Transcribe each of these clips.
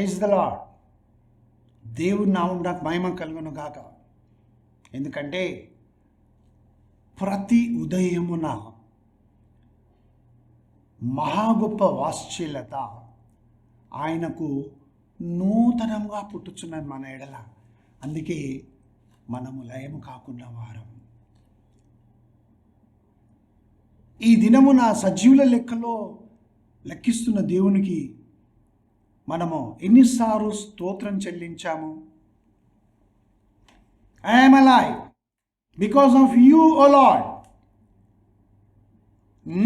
Praise the lord. దేవుని నామం నాకు మహిమ కలుగును గాక. ఎందుకంటే ప్రతి ఉదయమున మహా గొప్ప వాత్సల్యత ఆయనకు నూతనంగా పుట్టుచున్నది మన ఎడల. అందుకే మనము లయము కాకుండా వారం. ఈ దినమున సజీవుల లెక్కలో లెక్కిస్తున్న దేవునికి మనము ఎన్నిసార్లు స్తోత్రం చెల్లించాము. I am alive because of you O Lord.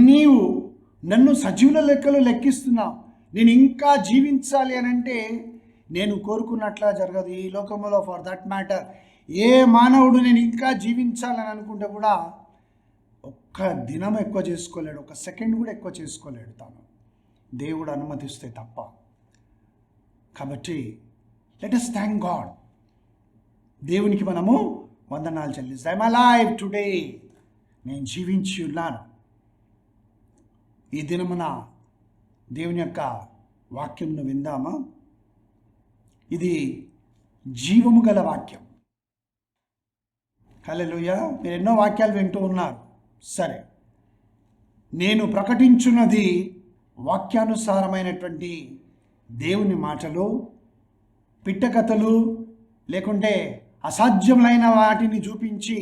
నీవు నన్ను సజీవుల లెక్కలో లెక్కిస్తున్నావు. నేను ఇంకా జీవించాలి అని అంటే నేను కోరుకున్నట్లా జరగదు ఈ లోకంలో. ఫర్ దట్ మ్యాటర్ ఏ మానవుడు నేను ఇంకా జీవించాలని అనుకుంటే కూడా ఒక్క దినం ఎక్కువ చేసుకోలేడు, ఒక సెకండ్ కూడా ఎక్కువ చేసుకోలేడు తాను, దేవుడు అనుమతిస్తే తప్ప. కాబట్టి లెట్ us థ్యాంక్ గాడ్. దేవునికి మనము వందనాలు చెల్లిస్తాం. I am alive today. నేను జీవించి ఉన్నాను. ఈ దినమున దేవుని యొక్క వాక్యమును విందామా? ఇది జీవము గల వాక్యం. హల్లెలూయా. మీరు ఎన్నో వాక్యాలు వింటూ ఉన్నారు. సరే, నేను ప్రకటించున్నది వాక్యానుసారమైనటువంటి దేవుని మాటలు, పిట్టకథలు లేకుంటే అసాధ్యములైన వాటిని చూపించి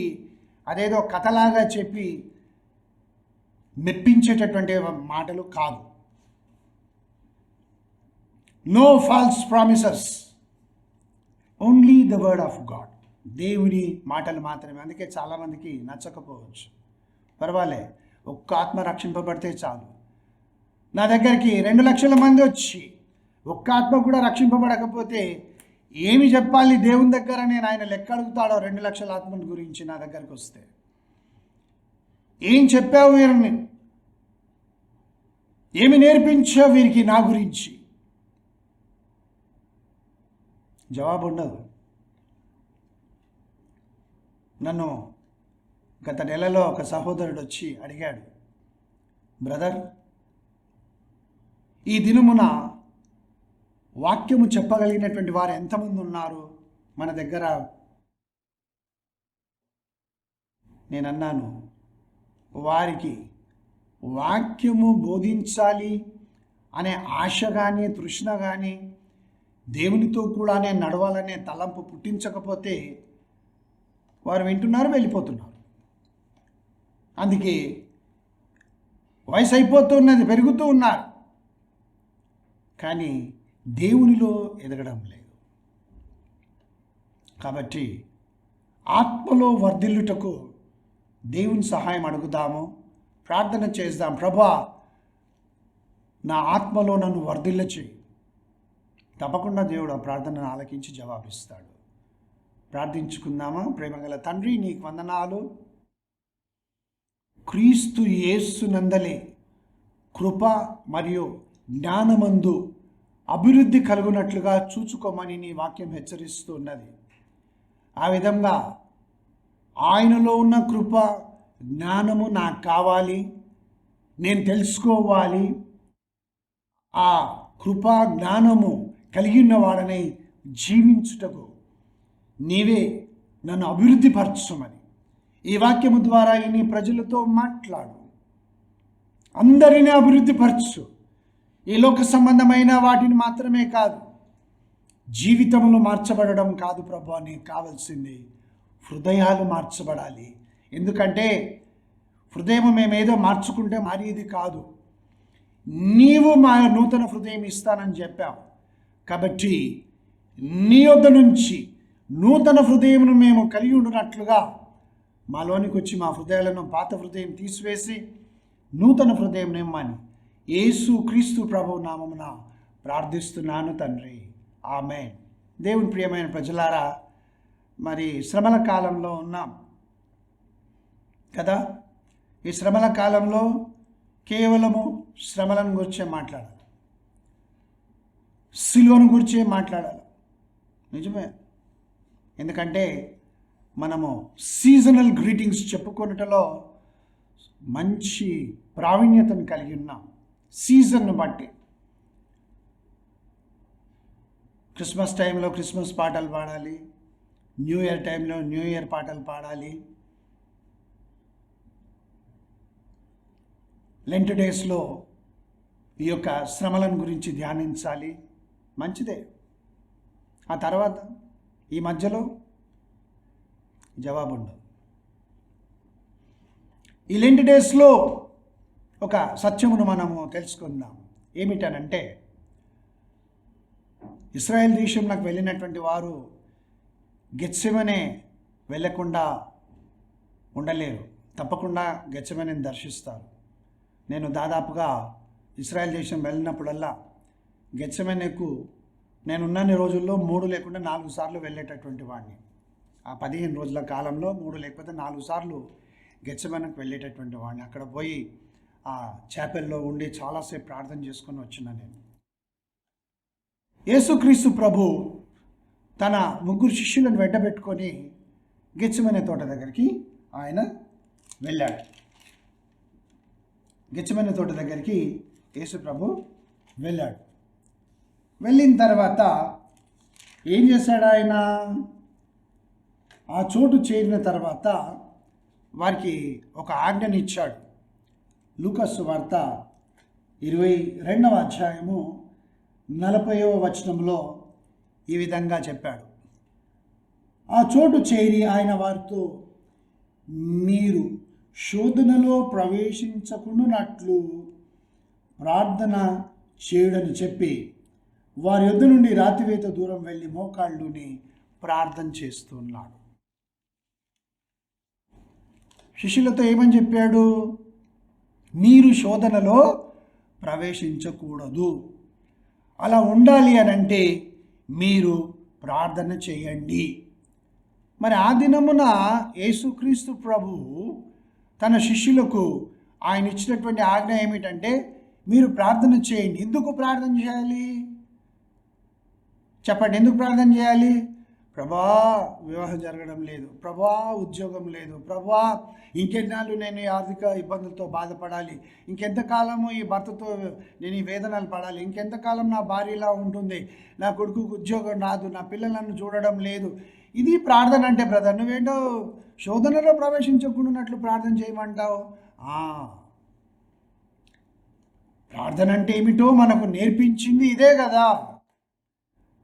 అదేదో కథలాగా చెప్పి మెప్పించేటటువంటి మాటలు కాదు. No false promises, only the word of God. దేవుని మాటలు మాత్రమే. అందుకే చాలామందికి నచ్చకపోవచ్చు, పర్వాలే, ఒక్క ఆత్మ రక్షింపబడితే చాలు. నా దగ్గరికి 2 లక్షల మంది వచ్చి ఒక్క ఆత్మ కూడా రక్షింపబడకపోతే ఏమి చెప్పాలి దేవుని దగ్గర? నేను ఆయన లెక్క అడుగుతాడో 2 లక్షల ఆత్మల గురించి నా దగ్గరికి వస్తే. ఏం చెప్పావు వీరిని? ఏమి నేర్పించావు వీరికి నా గురించి? జవాబు ఉండదు. నన్ను గత నెలలో ఒక సహోదరుడు వచ్చి అడిగాడు, బ్రదర్, ఈ దినమున వాక్యము చెప్పగలిగినటువంటి వారు ఎంతమంది ఉన్నారు మన దగ్గర? నేను అన్నాను, వారికి వాక్యము బోధించాలి అనే ఆశ కానీ తృష్ణ కానీ దేవునితో కూడానే నడవాలనే తలంపు పుట్టించకపోతే వారు వింటున్నారు, వెళ్ళిపోతున్నారు. అందుకే వయసు అయిపోతున్నది, పెరుగుతూ ఉన్నారు, కానీ దేవునిలో ఎదగడం లేదు. కాబట్టి ఆత్మలో వర్ధిల్లుటకు దేవుని సహాయం అడుగుదాము, ప్రార్థన చేద్దాం. ప్రభా, నా ఆత్మలో నన్ను వర్ధిల్ల చేయి. తప్పకుండా దేవుడు ఆ ప్రార్థనను ఆలకించి జవాబిస్తాడు. ప్రార్థించుకుందామా? ప్రేమగల తండ్రి, నీకు వందనాలు. క్రీస్తు యేసునందలే కృప మరియు జ్ఞానమందు అభివృద్ధి కలుగునట్లుగా చూచుకోమని నీ వాక్యం హెచ్చరిస్తూ ఉన్నది. ఆ విధంగా ఆయనలో ఉన్న కృప జ్ఞానము నాకు కావాలి, నేను తెలుసుకోవాలి. ఆ కృప జ్ఞానము కలిగి ఉన్నవాడనై జీవించుటకు నీవే నన్ను అభివృద్ధి పరచమని ఈ వాక్యము ద్వారా నీ ప్రజలతో మాట్లాడు. అందరినీ అభివృద్ధి పరచు. ఈ లోక సంబంధమైన వాటిని మాత్రమే కాదు, జీవితంలో మార్చబడడం కాదు ప్రభా, నీకు కావాల్సింది హృదయాలు మార్చబడాలి. ఎందుకంటే హృదయం మేమేదో మార్చుకుంటే మారేది కాదు. నీవు మా నూతన హృదయం ఇస్తానని చెప్పావు. కాబట్టి నీ యొద్ద నుంచి నూతన హృదయమును మేము కలిగి ఉండినట్లుగా మాలోనికి వచ్చి మా హృదయాలను పాత హృదయం తీసివేసి నూతన హృదయం నిమ్మని యేసు క్రీస్తు ప్రభువు నామమున ప్రార్థిస్తున్నాను తండ్రి, ఆమేన్. దేవుని ప్రియమైన ప్రజలారా, మరి శ్రమల కాలంలో ఉన్నాం కదా. ఈ శ్రమల కాలంలో కేవలము శ్రమలను గురించే మాట్లాడాలి, సిలువను గురించే మాట్లాడాలి. నిజమే. ఎందుకంటే మనము సీజనల్ గ్రీటింగ్స్ చెప్పుకొనుటలో మంచి ప్రావీణ్యతను కలిగి ఉన్నాం. సీజన్ను బట్టి క్రిస్మస్ టైంలో క్రిస్మస్ పాటలు పాడాలి, న్యూ ఇయర్ టైంలో న్యూ ఇయర్ పాటలు పాడాలి, లెంట్ డేస్లో ఈ యొక్క శ్రమలను గురించి ధ్యానించాలి. మంచిదే. ఆ తర్వాత ఈ మధ్యలో జవాబు ఉండదు. ఈ లెంట్ డేస్లో ఒక సత్యమును మనము తెలుసుకుందాం. ఏమిటనంటే, ఇశ్రాయేల్ దేశంలోకి వెళ్ళినటువంటి వారు గెత్సెమనే వెళ్ళకుండా ఉండలేరు. తప్పకుండా గెత్సెమనేని దర్శిస్తారు. నేను దాదాపుగా ఇశ్రాయేల్ దేశం వెళ్ళినప్పుడల్లా గెత్సెమనేకు నేనున్నన్ని రోజుల్లో 3 లేకుండా 4 సార్లు వెళ్ళేటటువంటి వాడిని. ఆ 15 రోజుల కాలంలో 3 లేకపోతే 4 సార్లు గెత్సెమనేకు వెళ్ళేటటువంటి వాడిని. అక్కడ పోయి ఆ చాపెల్లో ఉండి చాలాసేపు ప్రార్థన చేసుకొని వచ్చిన నేను. యేసుక్రీస్తు ప్రభు తన 3 శిష్యులను వెంటబెట్టుకొని గెత్సెమనే తోట దగ్గరికి ఆయన వెళ్ళాడు. గెత్సెమనే తోట దగ్గరికి యేసు ప్రభు వెళ్ళాడు. వెళ్ళిన తర్వాత ఏం చేశాడు ఆయన? ఆ చోటు చేరిన తర్వాత వారికి ఒక ఆజ్ఞని ఇచ్చాడు. లూకా సువార్త 22వ అధ్యాయము 40వ వచనంలో ఈ విధంగా చెప్పాడు. ఆ చోటు చేరి ఆయన వారితో, మీరు శోధనలో ప్రవేశించకుండానట్లు ప్రార్థన చేయుడని చెప్పి వారి యొద్ద నుండి రాతివేత దూరం వెళ్ళి మోకాళ్ళుని ప్రార్థన చేస్తున్నాడు. శిష్యులతో ఏమని చెప్పాడు? మీరు శోధనలో ప్రవేశించకూడదు. అలా ఉండాలి అని అంటే మీరు ప్రార్థన చేయండి. మరి ఆ దినమున యేసుక్రీస్తు ప్రభువు తన శిష్యులకు ఆయన ఇచ్చినటువంటి ఆజ్ఞ ఏమిటంటే, మీరు ప్రార్థన చేయండి. ఎందుకు ప్రార్థన చేయాలి చెప్పండి? ఎందుకు ప్రార్థన చేయాలి? ప్రభా వివాహం జరగడం లేదు, ప్రభా ఉద్యోగం లేదు, ప్రభా ఇంకెన్నాళ్ళు నేను ఈ ఆర్థిక ఇబ్బందులతో బాధపడాలి, ఇంకెంతకాలము ఈ భర్తతో నేను ఈ వేదనలు పడాలి, ఇంకెంతకాలం నా భార్య ఇలా ఉంటుంది, నా కొడుకుకు ఉద్యోగం రాదు, నా పిల్లలను చూడడం లేదు. ఇది ప్రార్థన అంటే బ్రదర్. నువ్వేంటో శోధనలో ప్రవేశించకుండానట్లు ప్రార్థన చేయమంటావు. ప్రార్థన అంటే ఏమిటో మనకు నేర్పించింది ఇదే కదా.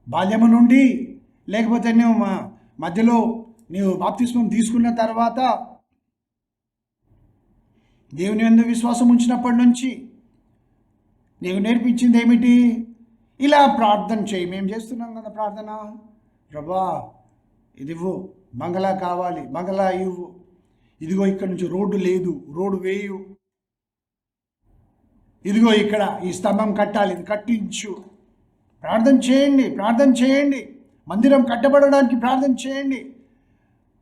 బాల్యము నుండి, లేకపోతే నువ్వు మధ్యలో నీవు బాప్తిస్మం తీసుకున్న తర్వాత దేవుని యందు విశ్వాసం ఉంచినప్పటి నుంచి నీకు నేర్పించింది ఏమిటి? ఇలా ప్రార్థన చేయి. మేము చేస్తున్నాం కదా ప్రార్థన. ప్రభా ఇది ఇవ్వు, బంగళా కావాలి, బంగళా ఇవ్వు, ఇదిగో ఇక్కడ నుంచి రోడ్డు లేదు, రోడ్డు వేయు, ఇదిగో ఇక్కడ ఈ స్తంభం కట్టాలి, ఇది కట్టించు. ప్రార్థన చేయండి, ప్రార్థన చేయండి. మందిరం కట్టబడడానికి ప్రార్థన చేయండి.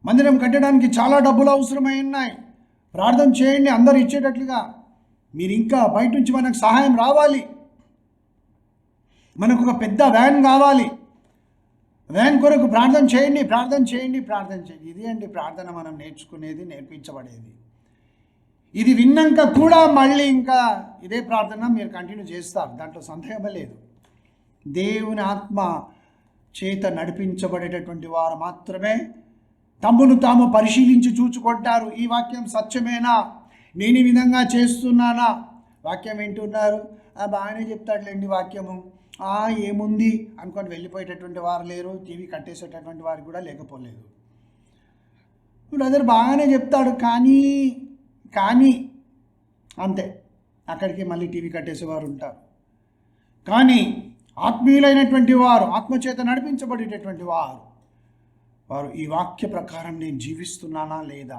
మందిరం కట్టడానికి చాలా డబ్బులు అవసరమై ఉన్నాయి. ప్రార్థన చేయండి అందరూ ఇచ్చేటట్లుగా. మీరు ఇంకా బయట నుంచి మనకు సహాయం రావాలి, మనకు ఒక పెద్ద వ్యాన్ కావాలి, వ్యాన్ కొరకు ప్రార్థన చేయండి, ప్రార్థన చేయండి, ప్రార్థన చేయండి. ఇది అండి ప్రార్థన మనం నేర్చుకునేది, నేర్పించబడేది. ఇది విన్నాక కూడా మళ్ళీ ఇంకా ఇదే ప్రార్థన మీరు కంటిన్యూ చేస్తారు, దాంట్లో సందేహమే లేదు. దేవుని ఆత్మ చేత నడిపించబడేటటువంటి వారు మాత్రమే తమ్మును తాము పరిశీలించి చూచుకుంటారు. ఈ వాక్యం సత్యమేనా, నేను ఈ విధంగా చేస్తున్నానా? వాక్యం వింటున్నారు, బాగానే చెప్తాడులేండి వాక్యము, ఏముంది అనుకొని వెళ్ళిపోయేటటువంటి వారు లేరు. టీవీ కట్టేసేటటువంటి వారు కూడా లేకపోలేదు. బ్రదర్ బాగానే చెప్తాడు కానీ అంతే, అక్కడికి మళ్ళీ టీవీ కట్టేసేవారు ఉంటారు. కానీ ఆత్మీయులైనటువంటి వారు, ఆత్మచేత నడిపించబడేటటువంటి వారు ఈ వాక్య ప్రకారం నేను జీవిస్తున్నానా లేదా,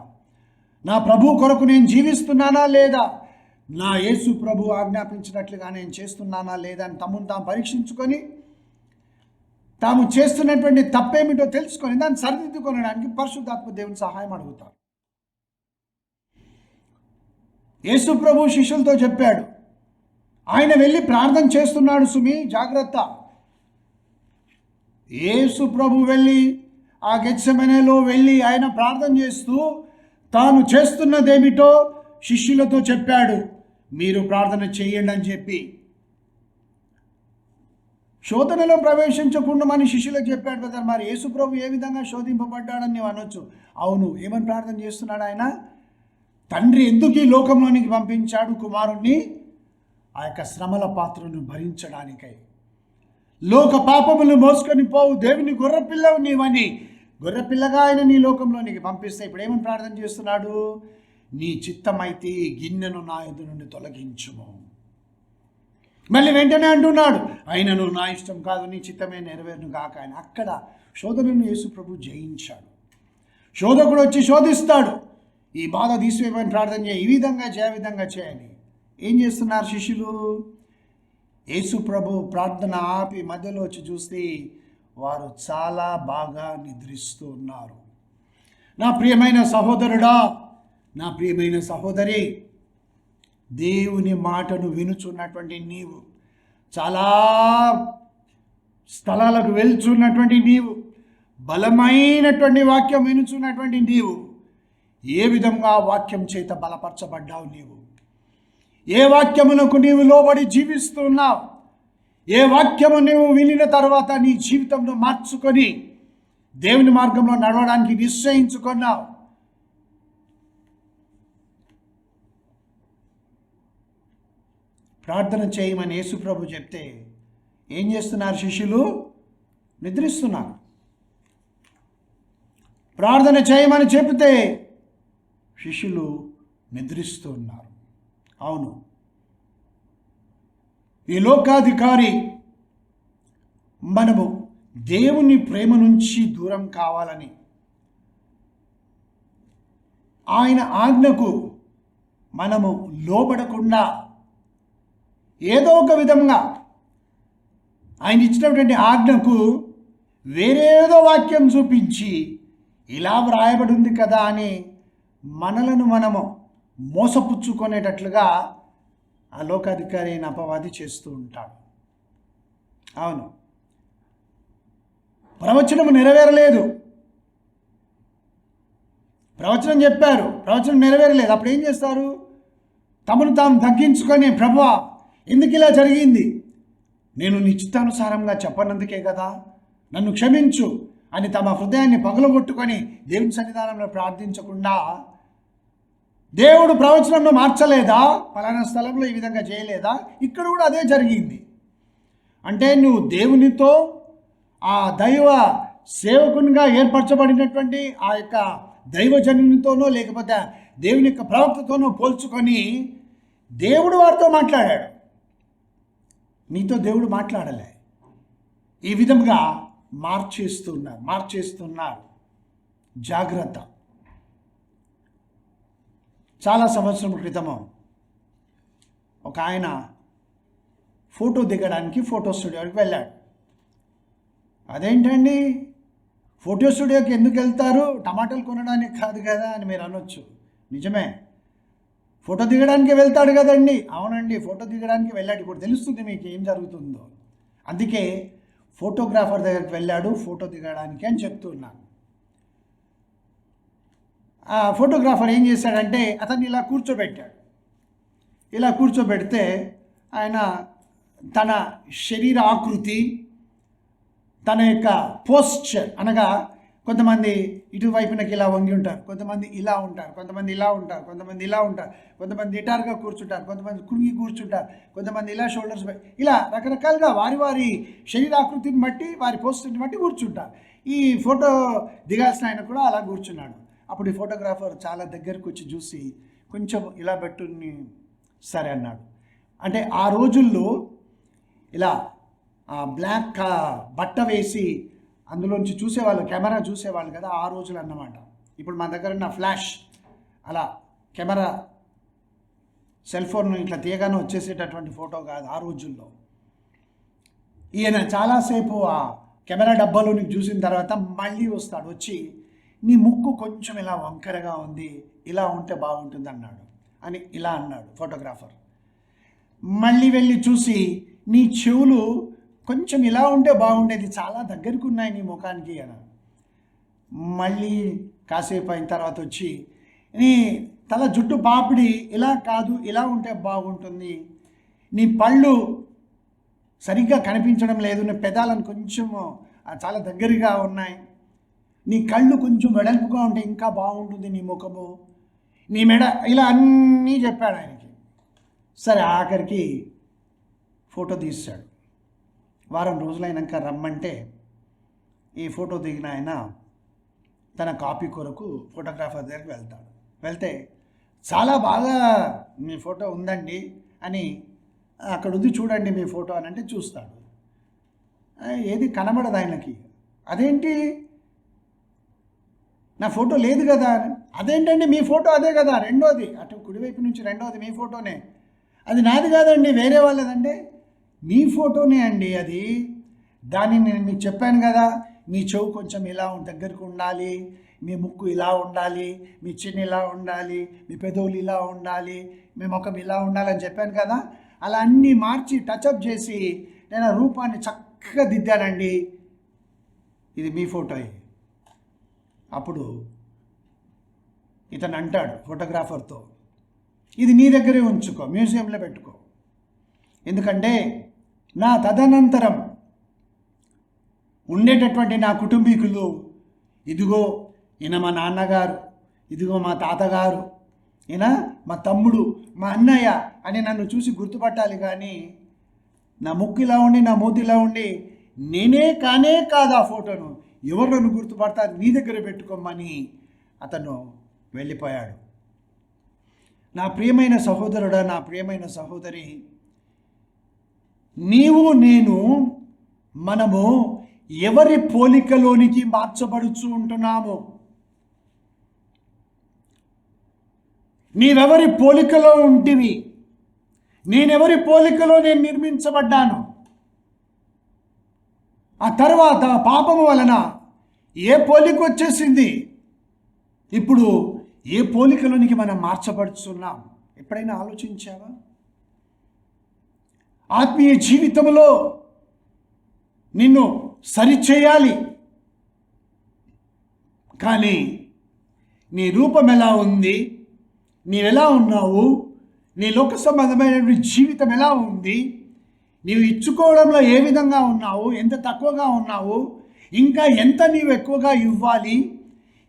నా ప్రభు కొరకు నేను జీవిస్తున్నానా లేదా, నా యేసు ప్రభు ఆజ్ఞాపించినట్లుగా నేను చేస్తున్నానా లేదా అని తమను తాము పరీక్షించుకొని తాము చేస్తున్నటువంటి తప్పేమిటో తెలుసుకొని దాన్ని సరిదిద్దుకొనడానికి పరిశుద్ధాత్మ దేవుని సహాయం అడుగుతారు. యేసు ప్రభు శిష్యులతో చెప్పాడు, ఆయన వెళ్ళి ప్రార్థన చేస్తున్నాడు సుమి, జాగ్రత్త. యేసు ప్రభు వెళ్ళి ఆ గెత్సెమనేలో వెళ్ళి ఆయన ప్రార్థన చేస్తూ తాను చేస్తున్నదేమిటో శిష్యులతో చెప్పాడు, మీరు ప్రార్థన చేయండి అని చెప్పి. శోధనలో ప్రవేశించకుండా మన శిష్యులకు చెప్పాడు కదా. మరి యేసు ప్రభు ఏ విధంగా శోధింపబడ్డాడని నీవు అనొచ్చు. అవును, ఏమని ప్రార్థన చేస్తున్నాడు ఆయన? తండ్రి ఎందుకు ఈ లోకంలోనికి పంపించాడు కుమారుణ్ణి? ఆ యొక్క శ్రమల పాత్రను భరించడానికై. లోక పాపములు మోసుకొని పోవు దేవుని గొర్రెపిల్లవు నీవని, గొర్రెపిల్లగా ఆయన నీ లోకంలోనికి పంపిస్తే ఇప్పుడు ఏమని ప్రార్థన చేస్తున్నాడు? నీ చిత్తమైతే ఈ గిన్నెను నా ఎదురు నుండి తొలగించుము. మళ్ళీ వెంటనే అంటున్నాడు, అయినను నా ఇష్టం కాదు నీ చిత్తమే నెరవేరును గాక అని. అక్కడ శోధనను యేసు ప్రభు జయించాడు. శోధకుడు వచ్చి శోధిస్తాడు, ఈ బాధ తీసివేయమని ప్రార్థన చేయి, ఈ విధంగా చేయ, విధంగా చేయని. ఏం చేస్తున్నారు శిష్యులు? యేసు ప్రభు ప్రార్థన ఆపి మధ్యలో వచ్చి చూస్తే వారు చాలా బాగా నిద్రిస్తూ ఉన్నారు. నా ప్రియమైన సహోదరుడా, నా ప్రియమైన సహోదరి, దేవుని మాటను వినుచున్నటువంటి నీవు, చాలా స్థలాలకు వెళ్తున్నటువంటి నీవు, బలమైనటువంటి వాక్యం వినుచున్నటువంటి నీవు, ఏ విధంగా వాక్యం చేత బలపరచబడ్డావు? నీవు ఏ వాక్యమునకు నీవు లోబడి జీవిస్తున్నావు? ఏ వాక్యము నీవు వినిన తర్వాత నీ జీవితంలో మార్చుకొని దేవుని మార్గంలో నడవడానికి నిశ్చయించుకున్నావు? ప్రార్థన చేయమని యేసు ప్రభు చెప్తే ఏం చేస్తున్నారు శిష్యులు? నిద్రిస్తున్నారు. ప్రార్థన చేయమని చెబితే శిష్యులు నిద్రిస్తున్నారు. అవును, ఈ లోకాధికారి మనము దేవుని ప్రేమ నుంచి దూరం కావాలని, ఆయన ఆజ్ఞకు మనము లోబడకుండా ఏదో ఒక విధంగా ఆయన ఇచ్చినటువంటి ఆజ్ఞకు వేరేదో వాక్యం చూపించి ఇలా వ్రాయబడి ఉంది కదా అని మనలను మనము మోసపుచ్చుకునేటట్లుగా ఆ లోకాధికారి అయిన అపవాది చేస్తూ ఉంటాడు. అవును, ప్రవచనము నెరవేరలేదు, ప్రవచనం చెప్పారు, ప్రవచనం నెరవేరలేదు. అప్పుడు ఏం చేస్తారు? తమను తాము తగ్గించుకొని, ప్రభువా ఎందుకు ఇలా జరిగింది? నేను నీ చిత్తానుసారంగా చెప్పనందుకే కదా, నన్ను క్షమించు అని తమ హృదయాన్ని పగలగొట్టుకొని దేవుని సన్నిధానంలో ప్రార్థించకుండా, దేవుడు ప్రవచనంలో మార్చలేదా? పలానా స్థలంలో ఈ విధంగా చేయలేదా? ఇక్కడ కూడా అదే జరిగింది. అంటే నువ్వు దేవునితో, ఆ దైవ సేవకునిగా ఏర్పరచబడినటువంటి ఆ యొక్క దైవజనునితోనో లేకపోతే దేవుని యొక్క ప్రవక్తతోనో పోల్చుకొని దేవుడు వారితో మాట్లాడాడు, నీతో దేవుడు మాట్లాడలే. ఈ విధంగా మార్చేస్తున్నారు. జాగ్రత్త. చాలా సంవత్సరం క్రితము ఒక ఆయన ఫోటో దిగడానికి ఫోటో స్టూడియోకి వెళ్ళాడు. అదేంటండి, ఫోటో స్టూడియోకి ఎందుకు వెళ్తారు? టమాటాలు కొనడానికి కాదు కదా అని మీరు అనొచ్చు. నిజమే, ఫోటో దిగడానికి వెళ్తాడు కదండి. అవునండి, ఫోటో దిగడానికి వెళ్ళాడు. ఇప్పుడు తెలుస్తుంది మీకు ఏం జరుగుతుందో. అందుకే ఫోటోగ్రాఫర్ దగ్గరికి వెళ్ళాడు ఫోటో దిగడానికి అని చెప్తున్నాను. ఆ ఫోటోగ్రాఫర్ ఏం చేశాడంటే అతన్ని ఇలా కూర్చోబెట్టాడు. ఇలా కూర్చోబెడితే ఆయన తన శరీర ఆకృతి, తన యొక్క పోస్చర్, అనగా కొంతమంది ఇటువైపునకి ఇలా వంగి ఉంటారు, కొంతమంది ఇలా ఉంటారు, కొంతమంది ఇలా ఉంటారు, కొంతమంది ఇలా ఉంటారు, కొంతమంది నిటారుగా కూర్చుంటారు, కొంతమంది కృంగి కూర్చుంటారు, కొంతమంది ఇలా షోల్డర్స్ ఇలా రకరకాలుగా వారి శరీరాకృతిని బట్టి, వారి పోస్చర్ని బట్టి కూర్చుంటారు. ఈ ఫోటో దిగాల్సిన ఆయన కూడా అలా కూర్చున్నాడు. అప్పుడు ఈ ఫోటోగ్రాఫర్ చాలా దగ్గరకు వచ్చి చూసి కొంచెం ఇలా పెట్టుని సరే అన్నాడు. అంటే ఆ రోజుల్లో ఇలా బ్లాక్ బట్ట వేసి అందులోంచి చూసేవాళ్ళు, కెమెరా చూసేవాళ్ళు కదా ఆ రోజులు అన్నమాట. ఇప్పుడు మన దగ్గర ఉన్న ఫ్లాష్ అలా కెమెరా సెల్ ఫోన్ ఇట్లా తీయగానే వచ్చేసేటటువంటి ఫోటో కాదు ఆ రోజుల్లో. ఈయన చాలాసేపు ఆ కెమెరా డబ్బాలోని చూసిన తర్వాత మళ్ళీ వస్తాడు, వచ్చి నీ ముక్కు కొంచెం ఇలా వంకరగా ఉంది, ఇలా ఉంటే బాగుంటుంది అన్నాడు అని ఇలా అన్నాడు ఫోటోగ్రాఫర్. మళ్ళీ వెళ్ళి చూసి నీ చెవులు కొంచెం ఇలా ఉంటే బాగుండేది, చాలా దగ్గరకు ఉన్నాయి నీ ముఖానికి అని. మళ్ళీ కాసేపు అయిన తర్వాత వచ్చి నీ తల జుట్టు పాపిడి ఇలా కాదు, ఇలా ఉంటే బాగుంటుంది, నీ పళ్ళు సరిగ్గా కనిపించడం లేదు, నీ పెదాలను కొంచెం చాలా దగ్గరగా ఉన్నాయి, నీ కళ్ళు కొంచెం వెడల్పుగా ఉంటే ఇంకా బాగుంటుంది నీ ముఖము, నీ మెడ, ఇలా అన్నీ చెప్పాడు ఆయనకి. సరే ఆఖరికి ఫోటో తీశాడు. వారం రోజులైనాక రమ్మంటే ఈ ఫోటో దిగిన ఆయన తన కాపీ కొరకు ఫోటోగ్రాఫర్ దగ్గరికి వెళ్తే చాలా బాగా మీ ఫోటో ఉందండి అని, అక్కడ ఉంది చూడండి మీ ఫోటో అని అంటే చూస్తాడు. ఏది కనబడదు ఆయనకి. అదేంటి నా ఫోటో లేదు కదా అని. అదేంటండి మీ ఫోటో అదే కదా, రెండోది అటు కుడివైపు నుంచి రెండోది మీ ఫోటోనే. అది నాది కాదండి, వేరే వాళ్ళదండి. మీ ఫోటోనే అండి అది. దాన్ని నేను మీకు చెప్పాను కదా, మీ చెవు కొంచెం ఇలా దగ్గరకు ఉండాలి, మీ ముక్కు ఇలా ఉండాలి, మీ చిన్న ఇలా ఉండాలి, మీ పెదవులు ఇలా ఉండాలి, మీ ముఖం ఇలా ఉండాలని చెప్పాను కదా. అలా అన్నీ మార్చి టచ్అప్ చేసి నేను ఆ రూపాన్ని చక్కగా దిద్దానండి. ఇది మీ ఫోటో. అప్పుడు ఇతను అంటాడు ఫోటోగ్రాఫర్తో, ఇది నీ దగ్గరే ఉంచుకో, మ్యూజియంలో పెట్టుకో. ఎందుకంటే నా తదనంతరం ఉండేటటువంటి నా కుటుంబీకులు, ఇదిగో ఈయన మా నాన్నగారు, ఇదిగో మా తాతగారు, ఈయన మా తమ్ముడు, మా అన్నయ్య అని నన్ను చూసి గుర్తుపట్టాలి. కానీ నా ముక్కు ఇలా ఉండి, నా మూతి ఇలా ఉండి నేనే కానే కాదు ఆ ఫోటోను, ఎవరు నన్ను గుర్తుపడతారు, నీ దగ్గర పెట్టుకోమని అతను వెళ్ళిపోయాడు. నా ప్రియమైన సహోదరుడా, నా ప్రియమైన సహోదరి, నీవు నేను మనము ఎవరి పోలికలోనికి మార్చబడుచు ఉంటున్నాము? నీవెవరి పోలికలో ఉంటివి? నేనెవరి పోలికలో నేను నిర్మించబడ్డాను? ఆ తర్వాత పాపము వలన ఏ పోలిక వచ్చేసింది? ఇప్పుడు ఏ పోలికలోనికి మనం మార్చబడుతున్నాం? ఎప్పుడైనా ఆలోచించావా? ఆత్మీయ జీవితంలో నిన్ను సరిచేయాలి, కానీ నీ రూపం ఎలా ఉంది, నీవెలా ఉన్నావు, నీ లోక సంబంధమైనటువంటి జీవితం ఎలా ఉంది, నీవు ఇచ్చుకోవడంలో ఏ విధంగా ఉన్నావు, ఎంత తక్కువగా ఉన్నావు, ఇంకా ఎంత నీవు ఎక్కువగా ఇవ్వాలి,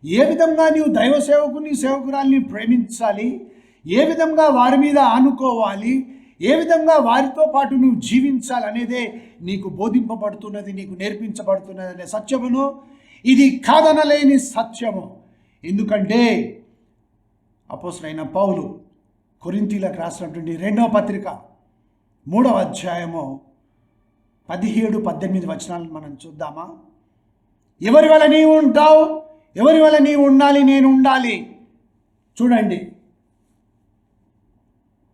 ఏ విధంగా నీవు దైవ సేవకుని సేవకురాల్ని ప్రేమించాలి, ఏ విధంగా వారి మీద ఆనుకోవాలి, ఏ విధంగా వారితో పాటు నువ్వు జీవించాలి అనేదే నీకు బోధింపబడుతున్నది, నీకు నేర్పించబడుతున్నది అనే సత్యమును, ఇది కాదనలేని సత్యము. ఎందుకంటే అపోస్తలుడైన పౌలు కొరింథీయులకు రాసినటువంటి 2వ పత్రిక 3వ అధ్యాయము 17-18 వచనాలను మనం చూద్దామా? ఎవరి వల్ల నీవు ఉంటావు, ఎవరి వల్ల నీవు ఉండాలి, నేను ఉండాలి. చూడండి,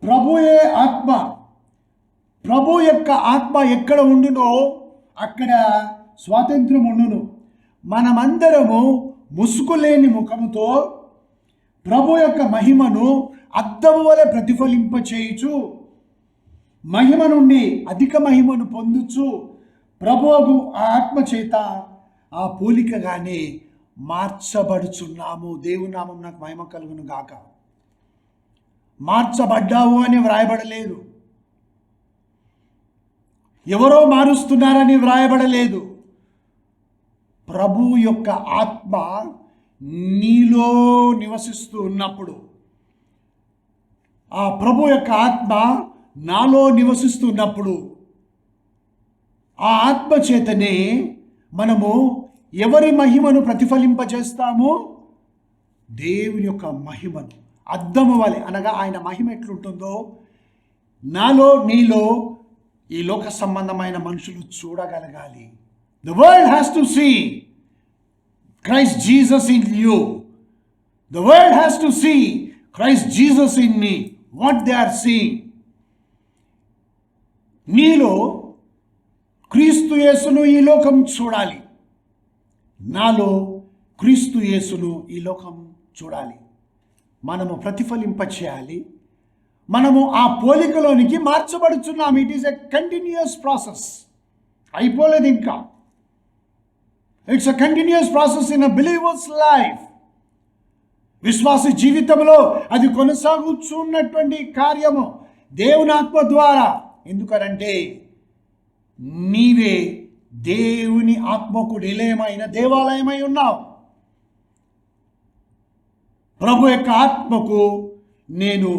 ప్రభుయే ఆత్మ, ప్రభు యొక్క ఆత్మ ఎక్కడ ఉండునో అక్కడ స్వాతంత్రం ఉండును. మనమందరము ముసుగులేని ముఖముతో ప్రభు యొక్క మహిమను అద్దము వలె ప్రతిఫలింపచేయుచు, మహిమ నుండి అధిక మహిమను పొందుచు ప్రభువు ఆ ఆత్మ చేత ఆ పోలికగానే మార్చబడుచున్నాము. దేవుని నామం నాకు మహిమ కలుగును గాక. మార్చబడ్డావు అని వ్రాయబడలేదు, ఎవరో మారుస్తున్నారని వ్రాయబడలేదు. ప్రభు యొక్క ఆత్మ నీలో నివసిస్తూ ఉన్నప్పుడు, ఆ ప్రభు యొక్క ఆత్మ నాలో నివసిస్తున్నప్పుడు, ఆ ఆత్మ చేతనే మనము ఎవరి మహిమను ప్రతిఫలింపజేస్తాము? దేవుని యొక్క మహిమను. అద్దము వలె, అనగా ఆయన మహిమ ఎట్లుంటుందో నాలో నీలో ఈ లోక సంబంధమైన మనుషులు చూడగలగాలి. The world has to see Christ Jesus in you. The world has to see Christ Jesus in me. What they are seeing. నీలో క్రీస్తు యేసును ఈ లోకం చూడాలి, నాలో క్రీస్తు యేసును ఈ లోకం చూడాలి. మనము ప్రతిఫలింపచేయాలి, మనము ఆ పోలికలోనికి మార్చబడుచున్నాం. It is a continuous process. అయిపోలేదు ఇంకా. It's a continuous process in a believer's life. విశ్వాస జీవితంలో అది కొనసాగుతున్నటువంటి కార్యము దేవుని ఆత్మ ద్వారా. ఎందుకనంటే నీవే దేవుని ఆత్మకు నిలయమైన దేవాలయమై ఉన్నావు. ప్రభు యొక్క ఆత్మకు నేను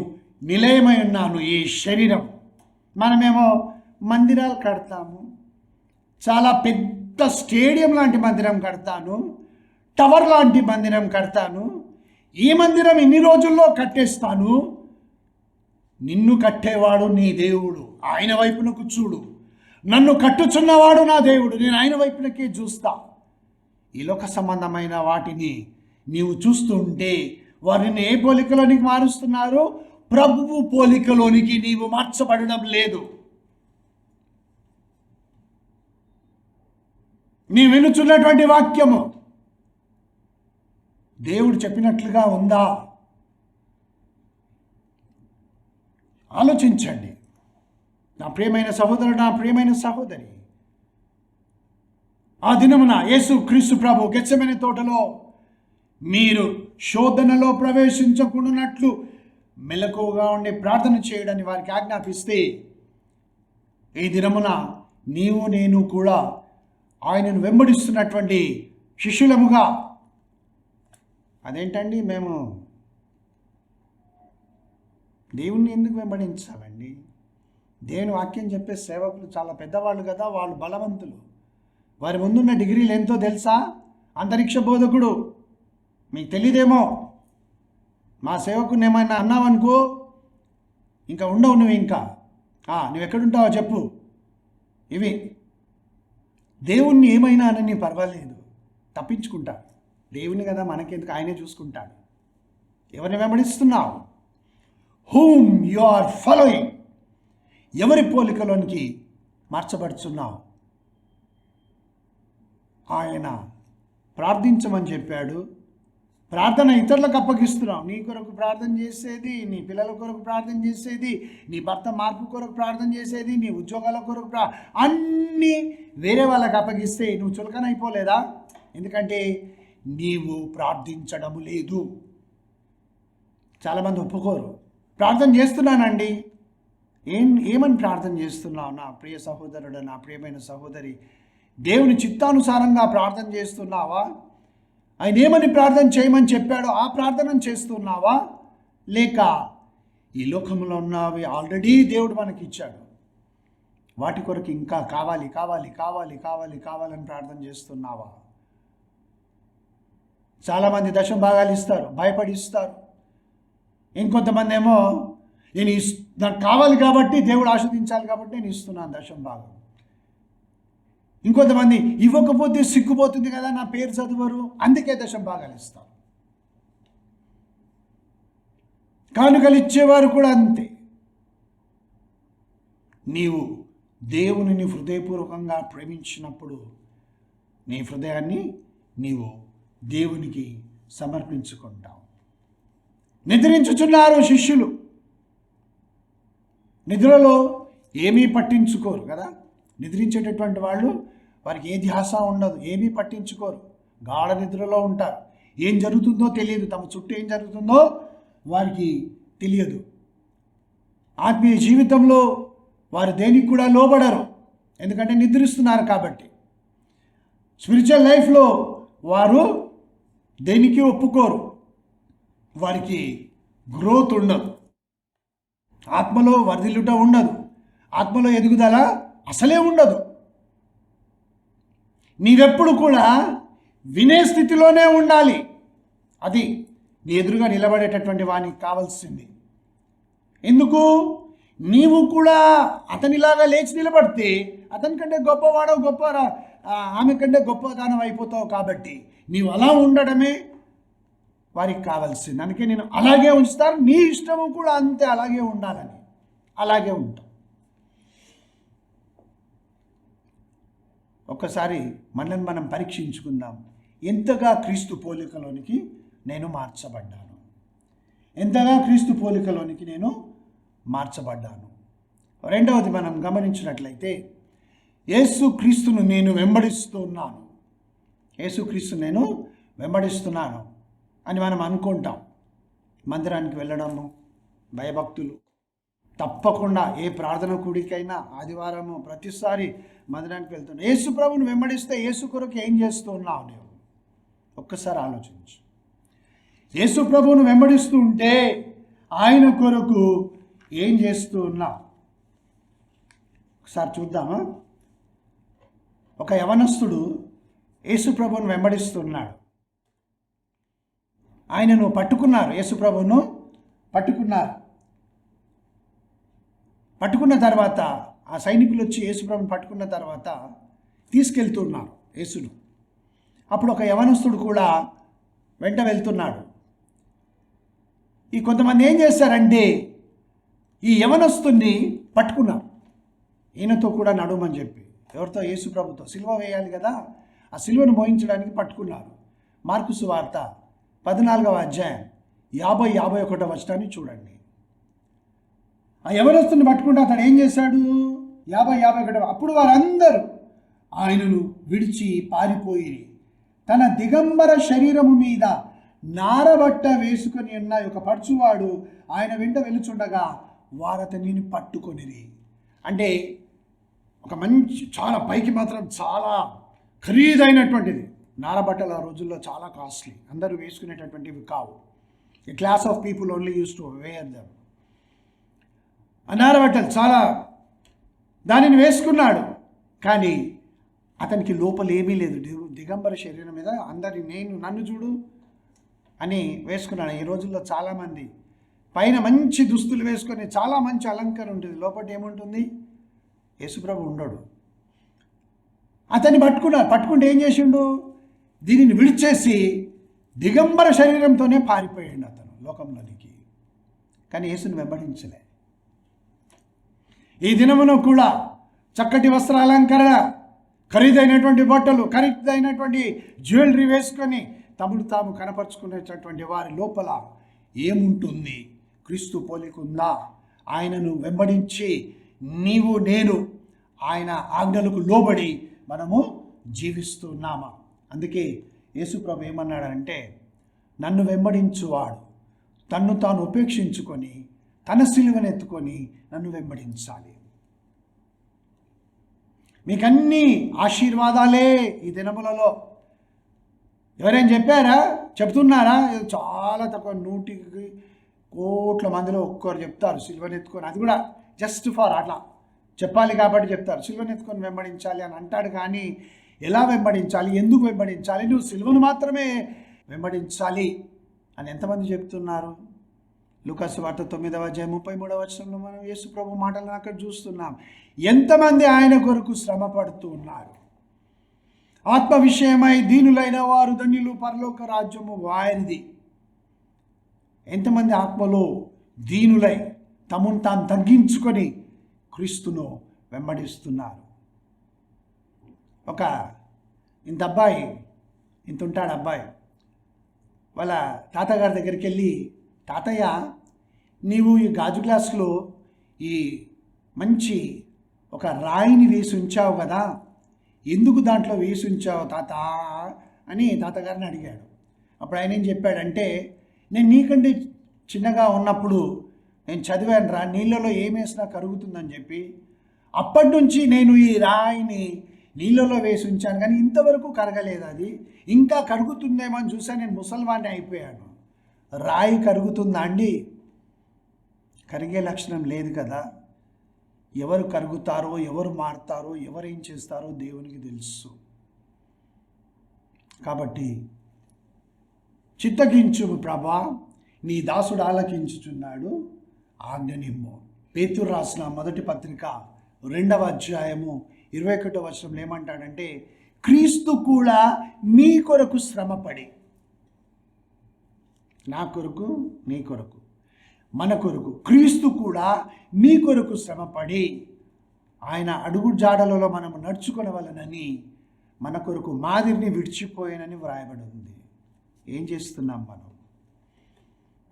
నిలయమై ఉన్నాను. ఈ శరీరం, మనమేమో మందిరాలు కడతాము, చాలా పెద్ద స్టేడియం లాంటి మందిరం కడతాను, టవర్ లాంటి మందిరం కడతాను, ఈ మందిరం ఇన్ని రోజుల్లో కట్టేస్తాను. నిన్ను కట్టేవాడు నీ దేవుడు, ఆయన వైపునకు చూడు. నన్ను కట్టుచున్నవాడు నా దేవుడు, నేను ఆయన వైపునకే చూస్తా. ఈ లోక సంబంధమైన వాటిని నీవు చూస్తూ ఉంటే వారిని ఏ పోలికలోనికి మారుస్తున్నారు? ప్రభువు పోలికలోనికి నీవు మార్చబడడం లేదు. నీ వినుచున్నటువంటి వాక్యము దేవుడు చెప్పినట్లుగా ఉందా? ఆలోచించండి నా ప్రియమైన సహోదరుడు, నా ప్రియమైన సహోదరి. ఆ దినమున యేసు క్రీస్తు ప్రభు గెత్సెమనే తోటలో మీరు శోధనలో ప్రవేశించకుండానట్లు మెలకువగా ఉండి ప్రార్థన చేయడాన్ని వారికి ఆజ్ఞాపిస్తే, ఈ దినమున నీవు నేను కూడా ఆయనను వెంబడిస్తున్నటువంటి శిష్యులముగా, అదేంటండి మేము దేవుణ్ణి ఎందుకు వెంబడించాలండి? దేవుని వాక్యం చెప్పే సేవకులు చాలా పెద్దవాళ్ళు కదా, వాళ్ళు బలవంతులు. వారి ముందున్న డిగ్రీలు ఎంతో తెలుసా? అంతరిక్ష బోధకుడు. మీకు తెలియదేమో. మా సేవకుని ఏమైనా అన్నావనుకో ఇంకా ఉండవు నువ్వు. ఇంకా నువ్వు ఎక్కడుంటావో చెప్పు. ఇవి దేవుణ్ణి ఏమైనా అని పర్వాలేదు, తప్పించుకుంటా. దేవుని కదా మనకెందుకు, ఆయనే చూసుకుంటాడు. ఎవరిని వెంబడిస్తున్నావు? Whom you are following? ఎవరి పోలికలోనికి మార్చబడుతున్నావు? ఆయన ప్రార్థించమని చెప్పాడు. ప్రార్థన ఇతరులకు అప్పగిస్తున్నావు. నీ కొరకు ప్రార్థన చేసేది, నీ పిల్లల కొరకు ప్రార్థన చేసేది, నీ భర్త మార్పు కొరకు ప్రార్థన చేసేది, నీ ఉద్యోగాల కొరకు అన్నీ వేరే వాళ్ళకి అప్పగిస్తే నువ్వు చులకనైపోలేదా? ఎందుకంటే నీవు ప్రార్థించడము లేదు. చాలామంది ఒప్పుకోరు. ప్రార్థన చేస్తున్నానండి. ఏమని ప్రార్థన చేస్తున్నావు? నా ప్రియ సహోదరుడు, నా ప్రియమైన సహోదరి, దేవుని చిత్తానుసారంగా ప్రార్థన చేస్తున్నావా? ఆయన ఏమని ప్రార్థన చేయమని చెప్పాడో ఆ ప్రార్థన చేస్తున్నావా? లేక ఈ లోకంలో ఉన్నవి ఆల్రెడీ దేవుడు మనకి ఇచ్చాడు, వాటి కొరకు ఇంకా కావాలి కావాలి కావాలి కావాలి కావాలని ప్రార్థన చేస్తున్నావా? చాలామంది దశమ భాగాలు ఇస్తారు, భయపడి ఇస్తారు. ఇంకొంతమంది ఏమో నాకు కావాలి కాబట్టి, దేవుడు ఆస్వాదించాలి కాబట్టి నేను ఇస్తున్నాను దశమ భాగం. ఇంకొంతమంది ఇవ్వకపోతే సిగ్గుపోతుంది కదా, నా పేరు చదువరు, అందుకే దశమ భాగాలు ఇస్తారు. కానుకలు ఇచ్చేవారు కూడా అంతే. నీవు దేవునిని హృదయపూర్వకంగా ప్రేమించినప్పుడు నీ హృదయాన్ని నీవు దేవునికి సమర్పించుకుంటావు. నిద్రించుచున్నారు శిష్యులు. నిద్రలో ఏమీ పట్టించుకోరు కదా. నిద్రించేటటువంటి వాళ్ళు, వారికి ఏ ధ్యాస ఉండదు, ఏమీ పట్టించుకోరు, గాఢ నిద్రలో ఉంటారు. ఏం జరుగుతుందో తెలియదు, తమ చుట్టూ ఏం జరుగుతుందో వారికి తెలియదు. ఆత్మీయ జీవితంలో వారు దేనికి కూడా లోబడరు, ఎందుకంటే నిద్రిస్తున్నారు కాబట్టి. స్పిరిచువల్ లైఫ్లో వారు దేనికి ఒప్పుకోరు, వారికి గ్రోత్ ఉండదు, ఆత్మలో వర్ధిల్లుట ఉండదు, ఆత్మలో ఎదుగుదల అసలే ఉండదు. నీవెప్పుడు కూడా వినే స్థితిలోనే ఉండాలి. అది నీ ఎదురుగా నిలబడేటటువంటి వానికి కావాల్సింది. ఎందుకు? నీవు కూడా అతనిలాగా లేచి నిలబడితే అతని కంటే గొప్పవాడో ఆమె కంటే గొప్పదానం అయిపోతావు. కాబట్టి నీవు అలా ఉండడమే వారికి కావాల్సింది. అందుకే నేను అలాగే ఉంచుతాను, నీ ఇష్టము కూడా అంతే అలాగే ఉండాలని. అలాగే ఉంటాం. ఒక్కసారి మనల్ని మనం పరీక్షించుకుందాం. ఎంతగా క్రీస్తు పోలికలోనికి నేను మార్చబడ్డాను? ఎంతగా క్రీస్తు పోలికలోనికి నేను మార్చబడ్డాను? రెండవది మనం గమనించినట్లయితే, యేసుక్రీస్తును నేను వెంబడిస్తున్నాను, యేసుక్రీస్తును నేను వెంబడిస్తున్నాను అని మనం అనుకుంటాం. మందిరానికి వెళ్ళడము, భయభక్తులు, తప్పకుండా ఏ ప్రార్థన కూడికైనా ఆదివారము ప్రతిసారి మందిరానికి వెళ్తున్నావు. యేసు ప్రభువును వెంబడిస్తే యేసు కొరకు ఏం చేస్తూ ఉన్నావు నువ్వు? ఒక్కసారి ఆలోచించు. యేసు ప్రభువును వెంబడిస్తూ ఉంటే ఆయన కొరకు ఏం చేస్తూ ఉన్నావు? ఒకసారి చూద్దామా? ఒక యవనస్తుడు యేసు ప్రభువును వెంబడిస్తున్నాడు. ఆయనను పట్టుకున్నారు, యేసు ప్రభువును పట్టుకున్న తర్వాత ఆ సైనికులు వచ్చి యేసు ప్రభువును పట్టుకున్న తర్వాత తీసుకెళ్తున్నారు యేసును. అప్పుడు ఒక యవనస్తుడు కూడా వెంట వెళ్తున్నాడు. ఈ కొంతమంది ఏం చేశారంటే ఈ యవనస్తుని పట్టుకున్నారు, ఈయనతో కూడా నడుమని చెప్పి. ఎవరితో? యేసు ప్రభుతో. సిలువ వేయాలి కదా, ఆ సిలువను మోయించడానికి పట్టుకున్నారు. మార్కు సువార్త 14వ అధ్యాయం 50-51 వచనాన్ని చూడండి. ఆ యవనస్తుని పట్టుకుంటే అతడు ఏం చేశాడు? 50-51. అప్పుడు వారందరూ ఆయనను విడిచి పారిపోయి తన దిగంబర శరీరము మీద నారబట్ట వేసుకొని ఉన్న ఒక పడుచువాడు ఆయన వెంట వెలుచుండగా వారతనిని పట్టుకొనిరి. అంటే ఒక మంచి, చాలా పైకి మాత్రం చాలా ఖరీదైనటువంటిది. నారబట్టలు ఆ రోజుల్లో చాలా కాస్ట్లీ, అందరూ వేసుకునేటటువంటివి కావు. A class of people only use to wear them. ఆ నారబట్టలు చాలా, దానిని వేసుకున్నాడు. కానీ అతనికి లోపల ఏమీ లేదు. దిగంబర శరీరం మీద నన్ను చూడు అని వేసుకున్నాడు. ఈ రోజుల్లో చాలామంది పైన మంచి దుస్తులు వేసుకొని చాలా మంచి అలంకరణ ఉంటుంది, లోపల ఏముంటుంది? యేసుప్రభు ఉండడు. అతన్ని పట్టుకుంటే ఏం చేసిండు? దీనిని విడిచేసి దిగంబర శరీరంతోనే పారిపోయాడు అతను లోకంలోనికి. కానీ యేసుని వెంబడించలే. ఈ దినమున కూడా చక్కటి వస్త్రాలంకరణ, ఖరీదైనటువంటి బట్టలు, ఖరీదైనటువంటి జ్యువెలరీ వేసుకొని తమను తాము కనపరుచుకునేటటువంటి వారి లోపల ఏముంటుంది? క్రీస్తు పోలికుందా? ఆయనను వెంబడించి నీవు నేను ఆయన ఆజ్ఞలకు లోబడి మనము జీవిస్తున్నామా? అందుకే యేసుప్రభు ఏమన్నాడంటే, నన్ను వెంబడించువాడు తన్ను తాను ఉపేక్షించుకొని తన సిలువనెత్తుకొని నన్ను వెంబడించాలి. మీకన్నీ ఆశీర్వాదాలే ఈ దినములలో. ఎవరైనా చెప్పారా? చెప్తున్నారా? చాలా తక్కువ, 100 కోట్ల మందిలో ఒక్కరు చెప్తారు సిలువనెత్తుకొని. అది కూడా జస్ట్ ఫర్ అట్లా చెప్పాలి కాబట్టి చెప్తారు. సిలువనెత్తుకొని వెంబడించాలి అని అంటాడు. కానీ ఎలా వెంబడించాలి, ఎందుకు వెంబడించాలి, నువ్వు సిలువను మాత్రమే వెంబడించాలి అని ఎంతమంది చెప్తున్నారు? లూకాసు వార్త 9వ అధ్యాయం 33వ వచనంలో మనం యేసు ప్రభు మాటలను అక్కడ చూస్తున్నాం. ఎంతమంది ఆయన కొరకు శ్రమ పడుతూ ఉన్నారు. ఆత్మ విషయమై దీనులైన వారు ధన్యులు, పరలోక రాజ్యము వారిది. ఎంతమంది ఆత్మలో దీనులై తమను తాము తగ్గించుకొని క్రీస్తును వెంబడిస్తున్నారు. ఒక ఇంత ఉంటాడు అబ్బాయి, వాళ్ళ తాతగారి దగ్గరికి వెళ్ళి, తాతయ్య నీవు ఈ గాజు గ్లాసులో ఈ మంచి ఒక రాయిని వేసి ఉంచావు కదా, ఎందుకు దాంట్లో వేసి ఉంచావు తాత అని తాతగారిని అడిగాడు. అప్పుడు ఆయన ఏం చెప్పాడంటే, నేను నీకంటే చిన్నగా ఉన్నప్పుడు నేను చదివాను రా, నీళ్ళలో ఏమేసినా కరుగుతుందని చెప్పి, అప్పటి నుంచి నేను ఈ రాయిని నీళ్ళలో వేసి ఉంచాను, కానీ ఇంతవరకు కరగలేదు. అది ఇంకా కరుగుతుందేమో అని చూసాను, నేను ముసల్వాణ్ణి అయిపోయాను. రాయి కరుగుతుందా అండి? కరిగే లక్షణం లేదు కదా. ఎవరు కరుగుతారో, ఎవరు మారుతారో, ఎవరేం చేస్తారో దేవునికి తెలుసు. కాబట్టి చిత్తగించు ప్రభా, నీ దాసుడు ఆలకించుచున్నాడు, ఆజ్ఞనిమ్ము. పేతురు రాసిన మొదటి పత్రిక 2వ అధ్యాయము 21వ వచనంలో ఏమంటాడంటే, క్రీస్తు కూడా నీ కొరకు శ్రమపడి, నా కొరకు, నీ కొరకు, మన కొరకు, క్రీస్తు కూడా నీ కొరకు శ్రమపడి ఆయన అడుగు జాడలలో మనం నడుచుకొనవలనని మన కొరకు మాదిరిని విడిచిపోయానని వ్రాయబడి ఉంది. ఏం చేస్తున్నాం మనం?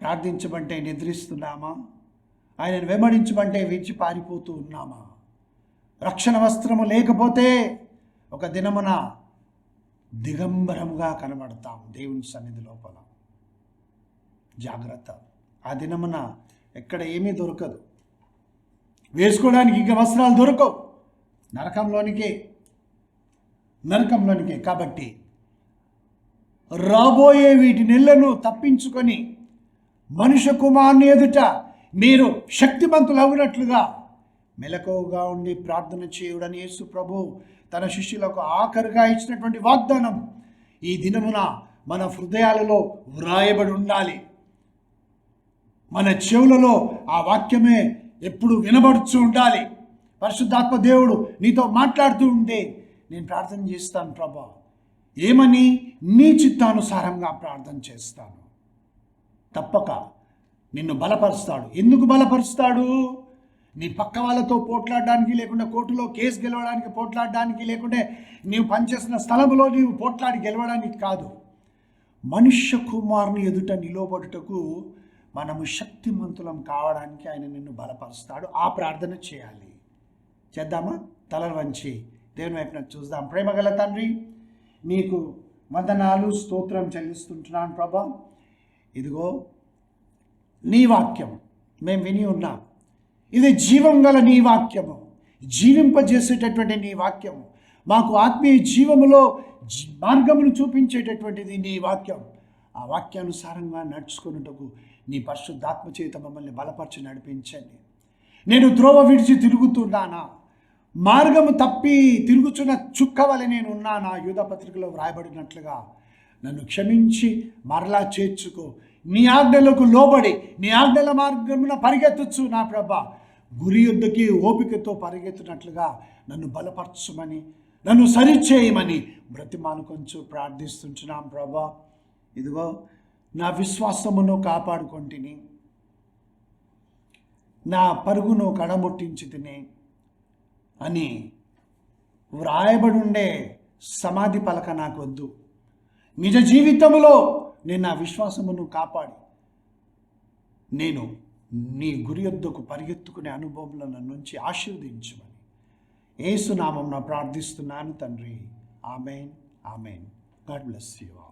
ప్రార్థించమంటే నిద్రిస్తున్నామా? ఆయనను వెంబడించమంటే విడిచి పారిపోతూ ఉన్నామా? రక్షణ వస్త్రము లేకపోతే ఒక దినమున దిగంబరముగా కనబడతాం దేవుని సన్నిధి లోపల. జాగ్రత్త. ఆ దినమున ఎక్కడ ఏమీ దొరకదు. వేసుకోవడానికి ఇక వస్త్రాలు దొరకవు, నరకంలోనికే. కాబట్టి రాబోయే వీటి నెలను తప్పించుకొని మనుష్య కుమారుని ఎదుట మీరు శక్తిమంతులు అవునట్లుగా మెలకువగా ఉండి ప్రార్థన చేయుడని యేసు ప్రభు తన శిష్యులకు ఆఖరిగా ఇచ్చినటువంటి వాగ్దానం ఈ దినమున మన హృదయాలలో వ్రాయబడి ఉండాలి. మన చెవులలో ఆ వాక్యమే ఎప్పుడు వినబడుతూ ఉండాలి. పరిశుద్ధాత్మ దేవుడు నీతో మాట్లాడుతూ ఉంటే నేను ప్రార్థన చేస్తాను ప్రభా, ఏమని? నీ చిత్తానుసారంగా ప్రార్థన చేస్తాను. తప్పక నిన్ను బలపరుస్తాడు. ఎందుకు బలపరుస్తాడు? నీ పక్క వాళ్ళతో పోట్లాడడానికి, లేకుంటే కోర్టులో కేసు గెలవడానికి పోట్లాడడానికి, లేకుంటే నీవు పనిచేసిన స్థలంలో నీవు పోట్లాడి గెలవడానికి కాదు. మనుష్య కుమారుని ఎదుట నిలబడుటకు మనము శక్తిమంతులం కావడానికి ఆయన నిన్ను బలపరుస్తాడు. ఆ ప్రార్థన చేయాలి. చేద్దామా? తలలు వంచి దేవుని వైపున చూద్దాం. ప్రేమగల తండ్రి, నీకు వందనాలు స్తోత్రం చెల్లిస్తుంటున్నాను ప్రభా. ఇదిగో నీ వాక్యం మేము విని ఉన్నాం. ఇది జీవం గల నీ వాక్యము, జీవింపజేసేటటువంటి నీ వాక్యము, మాకు ఆత్మీయ జీవములో మార్గమును చూపించేటటువంటిది నీ వాక్యం. ఆ వాక్యానుసారంగా నడుచుకున్నటకు నీ పరిశుద్ధాత్మ చేత మమ్మల్ని బలపరిచి నడిపించండి. నేను త్రోవ విడిచి తిరుగుతున్నానా? మార్గము తప్పి తిరుగుచున్న చుక్క వలె నేను ఉన్నానా? యూదా పత్రికలో వ్రాయబడినట్లుగా నన్ను క్షమించి మరలా చేర్చుకో. నీ ఆజ్ఞలకు లోబడి నీ ఆజ్ఞల మార్గమున పరిగెత్తచ్చు నా ప్రభా. గురి యుద్ధకి ఓపికతో పరిగెత్తినట్లుగా నన్ను బలపరచమని, నన్ను సరిచేయమని బ్రతిమానుకొంచు ప్రార్థిస్తుంటున్నాం ప్రభా. ఇదిగో నా విశ్వాసమును కాపాడుకొంటిని, నా పరుగును కడముట్టించి తిని అని వ్రాయబడి ఉండే సమాధి పలక నాకు వద్దు. నిజ జీవితంలో నేను నా విశ్వాసమును కాపాడి నేను నీ గురి యొద్దకు పరిగెత్తుకునే అనుభవంలో నన్ను నుంచి ఆశీర్వదించమని యేసు నామమున ప్రార్థిస్తున్నాను తండ్రి. ఆమేన్. God bless you.